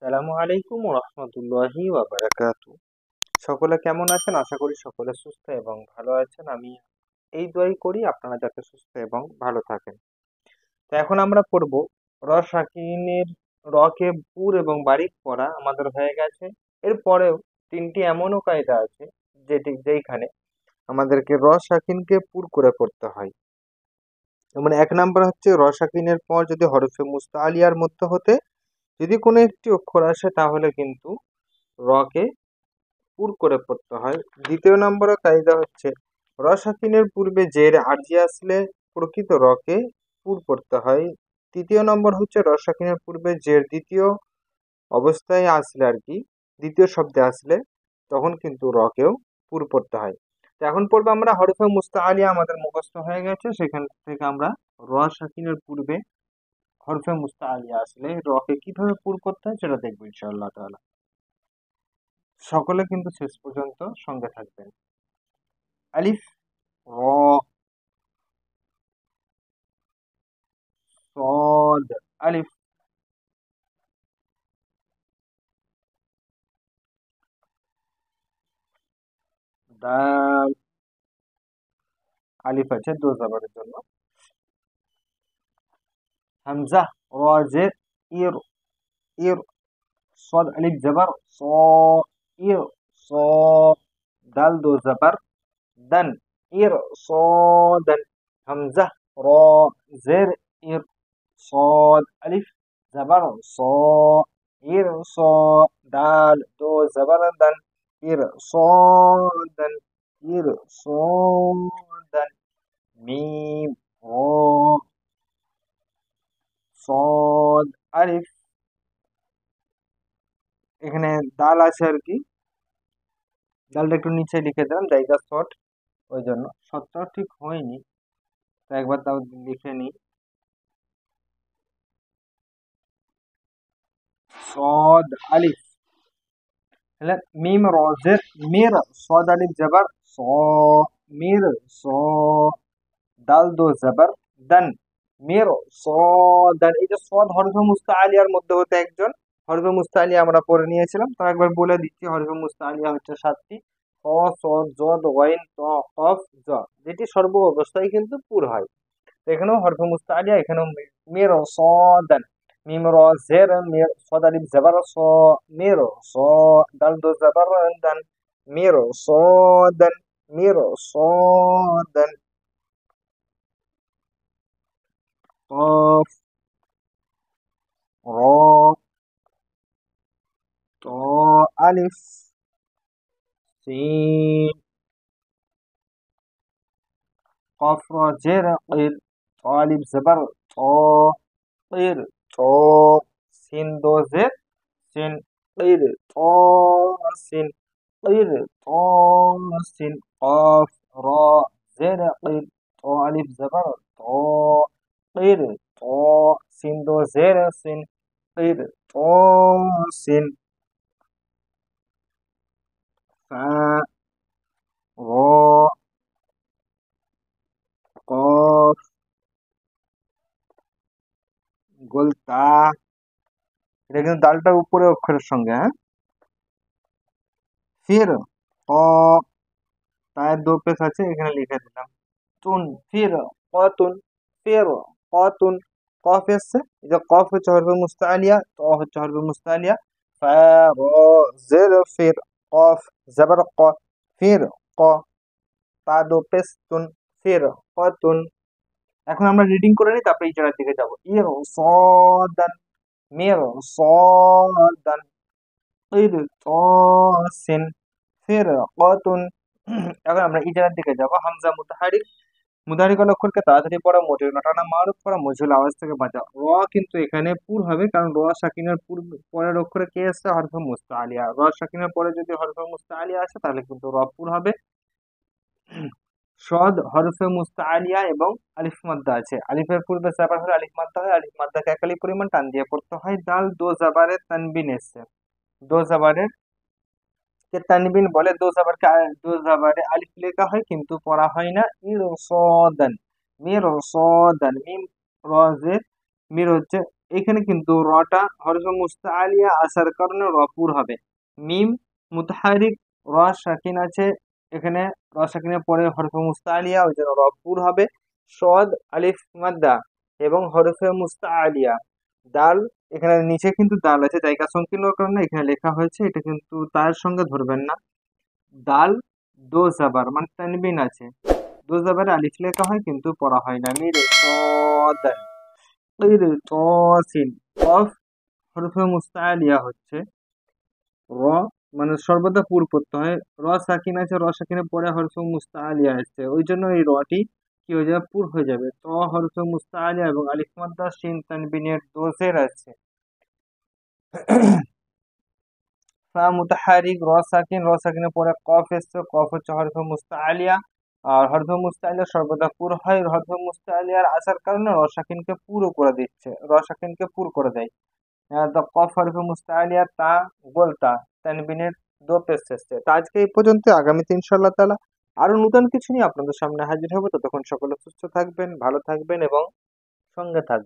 আসসালামু আলাইকুম রহমতুল্লাহি ওয়াবারাকাতু। সকলে কেমন আছেন? আশা করি সকলে সুস্থ এবং ভালো আছেন। আমি এই দোয়াই করি আপনারা যাতে সুস্থ এবং ভালো থাকেন। তো এখন আমরা পড়ব র সাকিনের রকে পুর এবং বারিক পড়া আমাদের হয়ে গেছে। এরপরেও তিনটি এমনও কায়দা আছে যেইখানে আমাদেরকে র সাকিনকে পুর করে পড়তে হয়। যেমন এক নাম্বার হচ্ছে র সাকিনের পর যদি হরফে মুস্তাআলিয়ার মধ্যে হতে যদি কোনো একটি অক্ষর আসে তাহলে কিন্তু রকে পুর করে পড়তে হয়। দ্বিতীয় নম্বরের কায়দা হচ্ছে র সাকিনের পূর্বে জের আরজি আসলে প্রকৃত রকে পুর পড়তে হয়। তৃতীয় নম্বর হচ্ছে র সাকিনের পূর্বে জের দ্বিতীয় অবস্থায় আসলে আর কি দ্বিতীয় শব্দে আসলে তখন কিন্তু রকেও পুর পড়তে হয়। তো এখন পড়বো আমরা হরফে মুস্তাআলিয়া আমাদের মুখস্থ হয়ে গেছে, সেখান থেকে আমরা র সাকিনের পূর্বে হরফে মুস্তাআলিয়া আসলে রকে কিভাবে পুর করতে হয় সেটা দেখবো ইনশাআল্লাহ তাআলা। সকলে কিন্তু শেষ পর্যন্ত সঙ্গে থাকবেন। আলিফ, র, صاد ألف দাল, আলিফ আছে দো জবরের জন্য। হামজা, র জের ইর, ইর, صاد আলিফ জবর স, ইর, স, দাল দো জবর দান, ইর صادن। হামজা, র জের ইর, صاد আলিফ জবর স, ইর স, দাল দো জবর দান, ইর صادن, ইর صادن। মিম, র, সদ আলিফ, এখানে দাল আছে আর কি, দালটা একটু নিচে লিখে দিলাম জায়গা শর্ট, ওই জন্য শর্টটা ঠিক হয়নি, তো একবার তাও লিখে নিই। সদ আলিফ, তাহলে মিম রজের মির, সদ আলিফ জবর স, মির স, দাল দো জবর দান, মির সদান। এই যে সদ হরফে মুস্তাআলিয়ার মধ্যে হতে একজন হরফে মুস্তাআলিয়া আমরা পড়ে নিয়েছিলাম, তো একবার বলে দিচ্ছি। হরফে মুস্তাআলিয়া হচ্ছে 7টি: ক, সদ, জদ, গইন, ত, কফ, জ, যেটি সর্ব অবস্থায় কিন্তু পুর হয়। তো এখানেও হরফে মুস্তাআলিয়া, এখানেও মির সদান, মিম র জের মির, সদ আলিফ জবর স, মির স, দাল দো জবর দান, মির সদান, মির সদান। قاف، را، طا ألف، سين، قاف را جر قير، طا ألف زبر طا، قير طا، سين دو زر سين، قير طا سين، قير طا سين، قاف را زر قير، طا ألف زبر طا، قير طا، سين دو زر سين، قير طا سين، فا، را، قاف، গোলতা, এটা কিন্তু দালটা উপরে অক্ষরের সঙ্গে, হ্যাঁ। ফির, ক, তায়ের দো পেশ আছে এখানে লিখে দিলাম। তুন, ফির, কতুন, ফির, কতুন, কফ এসছে, এই যে কফ হচ্ছে হরফে মুস্তাআলিয়া, ত হচ্ছে হরফে মুস্তাআলিয়া, ফা, র, জের ফির, কফ জবর ক, ফির ক, তা দো পেশ তুন, ফির কতুন। এখন আমরা রিডিং করে নিই, তারপরে এই জায়গার দিকে যাবো। ইর সদান, মির সদান, কিরতাসিন, ফিরকাতুন। এখন আমরা এই জায়গার দিকে যাবো। হামজা মুতাহারিক, মুতাহারিক অক্ষরকে তাড়াতাড়ি পড়া, মোটের নটানা মারুফ করা, মজহুল আওয়াজ থেকে বাঁচা। র কিন্তু এখানে পুর হবে, কারণ র সাকিনের পরের অক্ষরে কে আসছে? হরফে মুস্তাআলিয়া। র সাকিনের পরে যদি হরফে মুস্তাআলিয়া আসে তাহলে কিন্তু র পুর হবে। সদ হরফে মুস্তাআলিয়া এবং আলিফ মাদ্দা আছে, আলিফের পূর্বে জাবার হলে আলিফ মাদ্দা হয়, আলিফ মাদ্দাকে একালি পরিমাণ টান দিয়ে পড়তে হয়। দাল দো জাবারে তানবিন এসছে, দো জাবারের কে তানবিন বলে, দো জাবারে আলিফ লেখা হয় কিন্তু পড়া হয় না। ইরসাদান, মিরসাদান, মিম রজে মির হচ্ছে, এখানে কিন্তু রটা হরফে মুস্তাআলিয়া আসার কারণে র পুর হবে। মিম মুতাহারিক, র সাকিন আছে, এখানে র সাকিনের পরে হরফে মুস্তাআলিয়া, ওই জন্য র পুর হবে। সদ আলিফ মাদ্দা এবং হরফে মুস্তাআলিয়া। দাল, এখানে নিচে কিন্তু দাল আছে, জায়গা সংকীর্ণর কারণে এখানে লেখা হয়েছে, এটা কিন্তু তার সঙ্গে ধরবেন না। দাল দো জাবার মানে তানবিন আছে, দো জাবারে আলিফ লেখা হয় কিন্তু পড়া হয় না। মির সদ, মির তসিন, কফ হরফে মুস্তাআলিয়া হচ্ছে। র মানে সর্বদা পুর করতে হয়, র সাকিন আছে, র সাকিনের পরে হরফে মুস্তাআলিয়া আসছে, ওই জন্য এই রটি কি হয়ে যাবে, পুর হয়ে যাবে। ত হরফে মুস্তাআলিয়া এবং আলিফ মাদ্দা শিন তানবিনের দোষের আছে। ফা মুতাহারিক, র সাকিন, র সাকিনের পরে কফ এসছে, কফ হচ্ছে হরফে মুস্তাআলিয়া। আর হরফে মুস্তাআলিয়া সর্বদা পুর হয়, হরফে মুস্তাআলিয়ার আসার কারণে র সাকিনকে পুরো করে দিচ্ছে, র সাকিনকে পুর করে দেয়। দ্য কফ হরফে মুস্তাআলিয়া, তা গোলতা তানবিনের দো পেশ এসছে। তা আজকে এই পর্যন্ত, আগামীতে ইনশাআল্লাহ তাআলা আরো নতুন কিছু নিয়ে আপনাদের সামনে হাজির হবো। ততক্ষণ সকলে সুস্থ থাকবেন, ভালো থাকবেন এবং সঙ্গে থাকবেন।